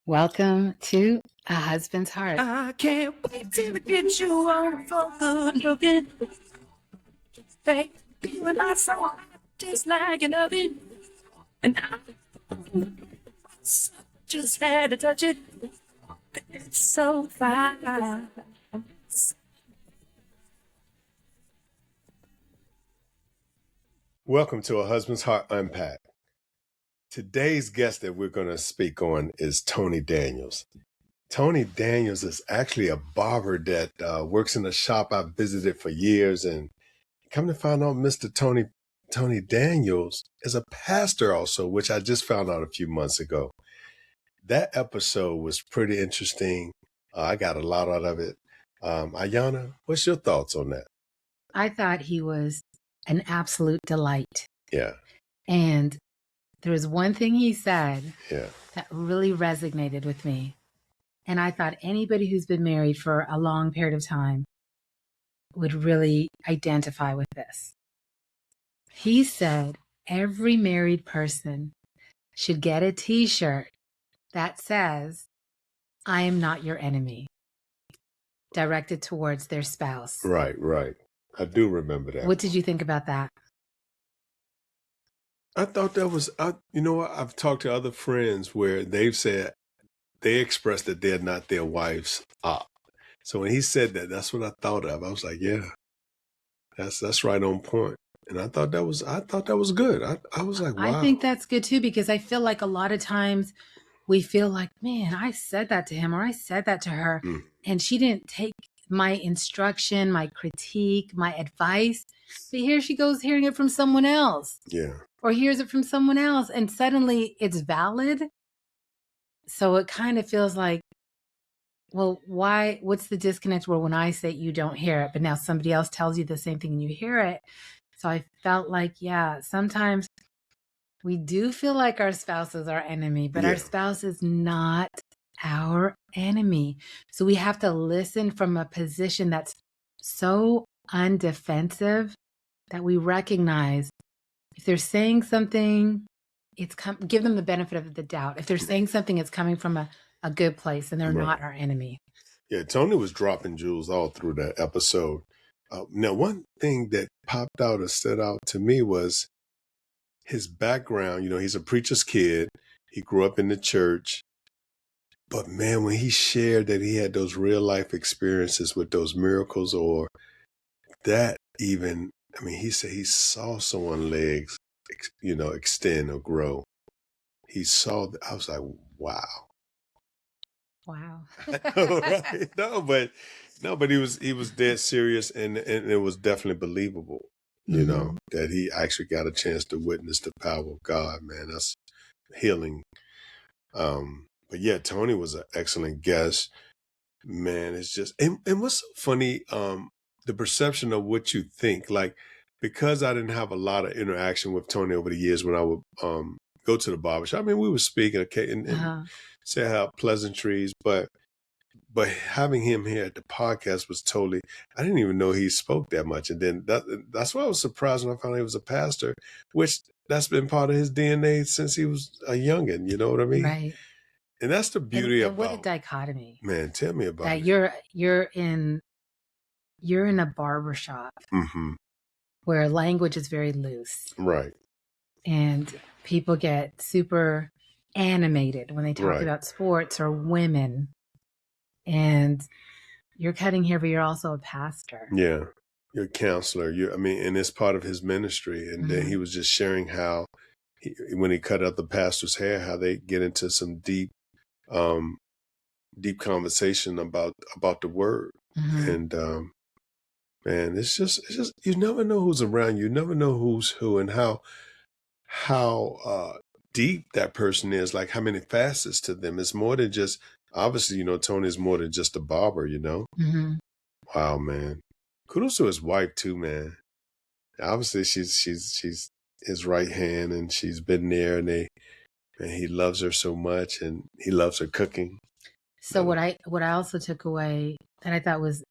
Welcome to A Husband's Heart. I can't wait till I get you on for good looking. Hey, you and I so hot, just like an oven. And I just had to touch it. It's so fine. Welcome to A Husband's Heart Unpacked. Today's guest that we're going to speak on is Tony Daniels. Tony Daniels is actually a barber that works in a shop I've visited for years, and come to find out Mr. Tony Daniels is a pastor also, which I just found out a few months ago. That episode was pretty interesting. I got a lot out of it. Ayana, what's your thoughts on that? I thought he was an absolute delight. Yeah. And there was one thing he said Yeah. that really resonated with me. And I thought anybody who's been married for a long period of time would really identify with this. He said every married person should get a t-shirt that says, "I am not your enemy," directed towards their spouse. Right. I do remember that. What did you think about that? I thought that was, I've talked to other friends where they've said they expressed that they're not their wife's op. So when he said that, that's what I thought of. I was like, yeah, that's right on point. And I thought that was good. I was like, wow. I think that's good too, because I feel like a lot of times we feel like, man, I said that to him or I said that to her, and she didn't take my instruction, my critique, my advice. But here she goes hearing it from someone else. Yeah. Or hears it from someone else, and suddenly it's valid. So it kind of feels like, well, why? What's the disconnect where when I say you don't hear it, but now somebody else tells you the same thing and you hear it? So I felt like, yeah, sometimes we do feel like our spouse is our enemy, but our spouse is not our enemy. So we have to listen from a position that's so undefensive that we recognize if they're saying something, give them the benefit of the doubt. If they're saying something, it's coming from a good place and they're not our enemy. Yeah, Tony was dropping jewels all through that episode. Now, one thing that popped out or stood out to me was his background. He's a preacher's kid. He grew up in the church. But man, when he shared that he had those real life experiences with those miracles, or that even, he said he saw someone's legs, extend or grow. He saw, I was like, wow. Wow. Right. No, but he was dead serious, and it was definitely believable, that he actually got a chance to witness the power of God, man. That's healing. But yeah, Tony was an excellent guest. Man, it's just, and what's so funny, the perception of what you think, like, because I didn't have a lot of interaction with Tony over the years when I would go to the barbershop. We would speak and say how pleasantries, but having him here at the podcast was totally, I didn't even know he spoke that much. And then that's why I was surprised when I found out he was a pastor, which that's been part of his DNA since he was a youngin', you know what I mean? Right. And that's the beauty and about, what a dichotomy. Man, tell me about that it. You're in a barbershop where language is very loose. Right. And people get super animated when they talk about sports or women. And you're cutting hair, but you're also a pastor. Yeah. You're a counselor. And it's part of his ministry. And then he was just sharing how when he cut out the pastor's hair, how they get into some deep conversation about the word. And man, it's just you never know who's around you. You never know who's who and how deep that person is, like how many facets to them. It's more than just, obviously, Tony's more than just a barber, Wow, man. Kudos to his wife too, man. Obviously she's his right hand, and she's been there, and he loves her so much, and he loves her cooking. So what I also took away that I thought was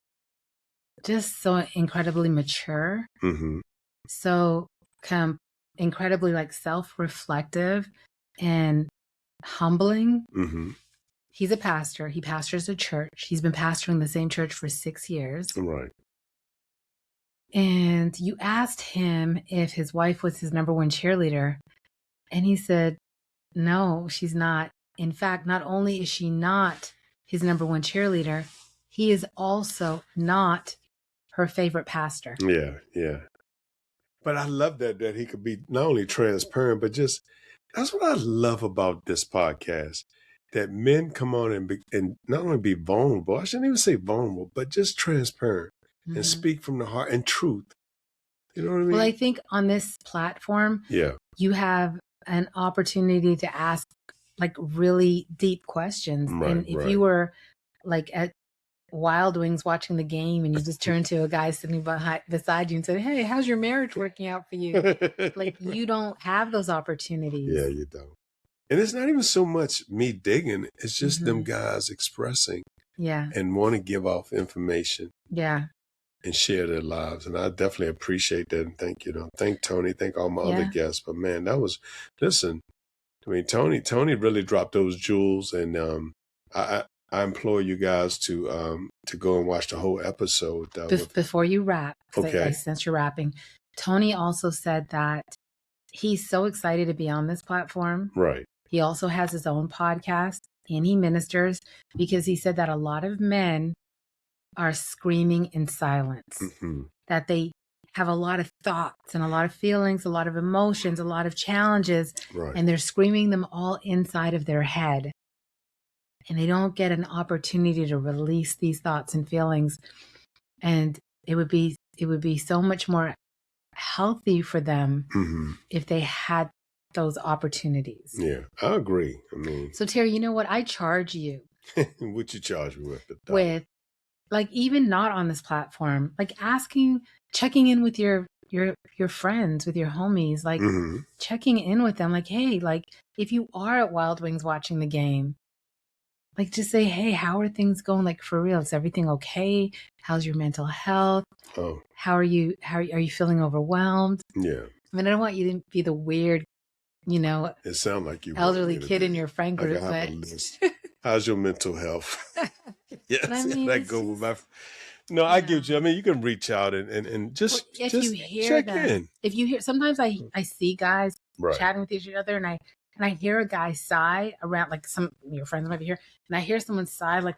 just so incredibly mature, so incredibly like self-reflective and humbling, He's a pastor. He pastors a church. He's been pastoring the same church for 6 years. Right. And you asked him if his wife was his number one cheerleader. And he said, no, she's not. In fact, not only is she not his number one cheerleader, he is also not her favorite pastor. Yeah, yeah. But I love that he could be not only transparent, but just, that's what I love about this podcast. That men come on and not only be vulnerable, I shouldn't even say vulnerable, but just transparent and speak from the heart and truth. You know what I mean? Well, I think on this platform, you have an opportunity to ask like really deep questions. Right, and if you were like at Wild Wings watching the game and you just turn to a guy sitting beside you and say, hey, how's your marriage working out for you? Like, you don't have those opportunities. Yeah, you don't. And it's not even so much me digging. It's just them guys expressing and want to give off information and share their lives. And I definitely appreciate that. And thank Tony, thank all my other guests. But man, listen, I mean, Tony really dropped those jewels. And I implore you guys to go and watch the whole episode. Before you wrap, I sense you're wrapping, Tony also said that he's so excited to be on this platform. Right. He also has his own podcast and he ministers because he said that a lot of men are screaming in silence, that they have a lot of thoughts and a lot of feelings, a lot of emotions, a lot of challenges, and they're screaming them all inside of their head. And they don't get an opportunity to release these thoughts and feelings. And it would be so much more healthy for them if they had those opportunities. Yeah, I agree. I mean, so Terry, you know what? I charge you. What you charge me with? With, like, even not on this platform, like checking in with your friends, with your homies, like checking in with them, like, hey, like if you are at Wild Wings watching the game, like just say, hey, how are things going? Like, for real, is everything okay? How's your mental health? Oh, how are you feeling overwhelmed? Yeah. I mean, I don't want you to be the weird, it sounds like you elderly kid in your friend group. But how's your mental health? Yes, I mean, that go with my. No, I get you. I mean, you can reach out and just you hear check them, in. If you hear, sometimes I see guys chatting with each other, and I hear a guy sigh around, like some of your friends might be here, and I hear someone sigh, like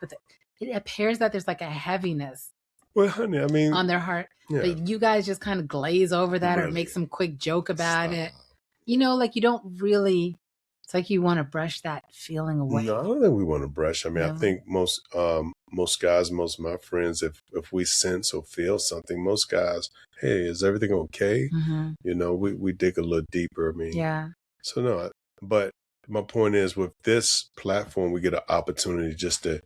it appears that there's like a heaviness. Well, honey, I mean, on their heart, but you guys just kind of glaze over that or make some quick joke about it. Like you don't really. It's like you want to brush that feeling away. No, I don't think we want to brush. I mean, I think most guys, most of my friends, if we sense or feel something, most guys, hey, is everything okay? We dig a little deeper. I mean, so no, but my point is, with this platform, we get an opportunity just to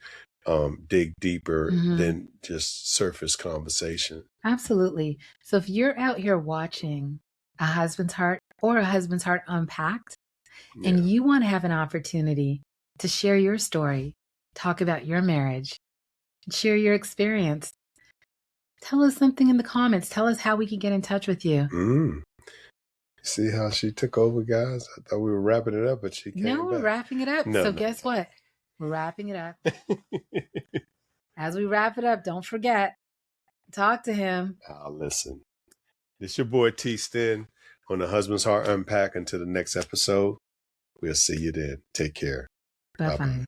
dig deeper than just surface conversation. Absolutely. So if you're out here watching A Husband's Heart or A Husband's Heart Unpacked, and you want to have an opportunity to share your story, talk about your marriage, share your experience, tell us something in the comments. Tell us how we can get in touch with you. See how she took over, guys? I thought we were wrapping it up, but she came back. We're wrapping it up. Guess what? We're wrapping it up. As we wrap it up, don't forget, talk to him. Listen. This your boy T. Stin on The Husband's Heart Unpacked. Until the next episode, we'll see you then. Take care. Bye-bye.